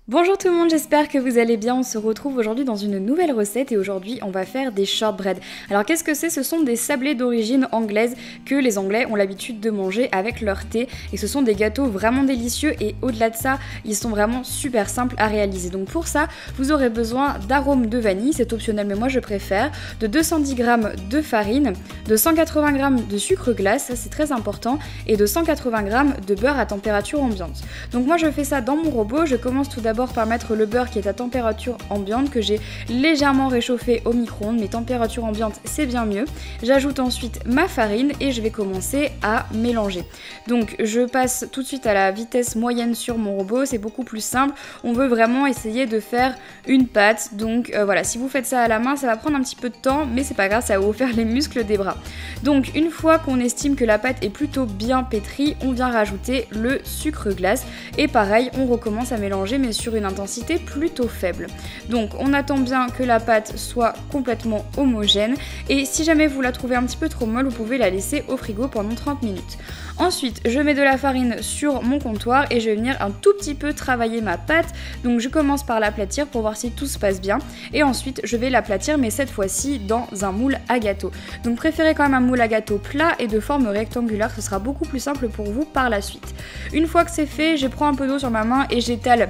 Bonjour tout le monde, j'espère que vous allez bien. On se retrouve aujourd'hui dans une nouvelle recette et aujourd'hui on va faire des shortbread. Alors qu'est-ce que c'est? Ce sont des sablés d'origine anglaise que les Anglais ont l'habitude de manger avec leur thé et ce sont des gâteaux vraiment délicieux et au-delà de ça, ils sont vraiment super simples à réaliser. Donc pour ça, vous aurez besoin d'arôme de vanille, c'est optionnel mais moi je préfère, de 210 g de farine, de 180 g de sucre glace, ça c'est très important, et de 180 g de beurre à température ambiante. Donc moi je fais ça dans mon robot, je commence tout d'abord par mettre le beurre qui est à température ambiante que j'ai légèrement réchauffé au micro-ondes, mais température ambiante c'est bien mieux. J'ajoute ensuite ma farine et je vais commencer à mélanger. Donc je passe tout de suite à la vitesse moyenne sur mon robot, c'est beaucoup plus simple. On veut vraiment essayer de faire une pâte, donc voilà, si vous faites ça à la main ça va prendre un petit peu de temps, mais c'est pas grave, ça va vous faire les muscles des bras. Donc une fois qu'on estime que la pâte est plutôt bien pétrie, on vient rajouter le sucre glace et pareil on recommence à mélanger mais sur une intensité plutôt faible. Donc on attend bien que la pâte soit complètement homogène et si jamais vous la trouvez un petit peu trop molle, vous pouvez la laisser au frigo pendant 30 minutes. Ensuite, je mets de la farine sur mon comptoir et je vais venir un tout petit peu travailler ma pâte. Donc je commence par l'aplatir pour voir si tout se passe bien et ensuite je vais l'aplatir mais cette fois-ci dans un moule à gâteau. Donc préférez quand même un moule à gâteau plat et de forme rectangulaire, ce sera beaucoup plus simple pour vous par la suite. Une fois que c'est fait, je prends un peu d'eau sur ma main et j'étale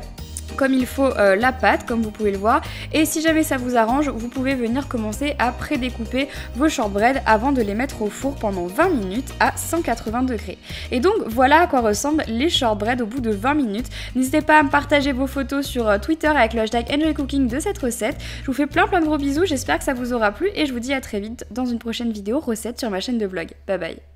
comme il faut la pâte, comme vous pouvez le voir, et si jamais ça vous arrange, vous pouvez venir commencer à prédécouper vos shortbread avant de les mettre au four pendant 20 minutes à 180 degrés. Et donc voilà à quoi ressemblent les shortbread au bout de 20 minutes. N'hésitez pas à me partager vos photos sur Twitter avec le hashtag EnjoyCooking de cette recette. Je vous fais plein de gros bisous, j'espère que ça vous aura plu et je vous dis à très vite dans une prochaine vidéo recette sur ma chaîne de vlog. Bye bye.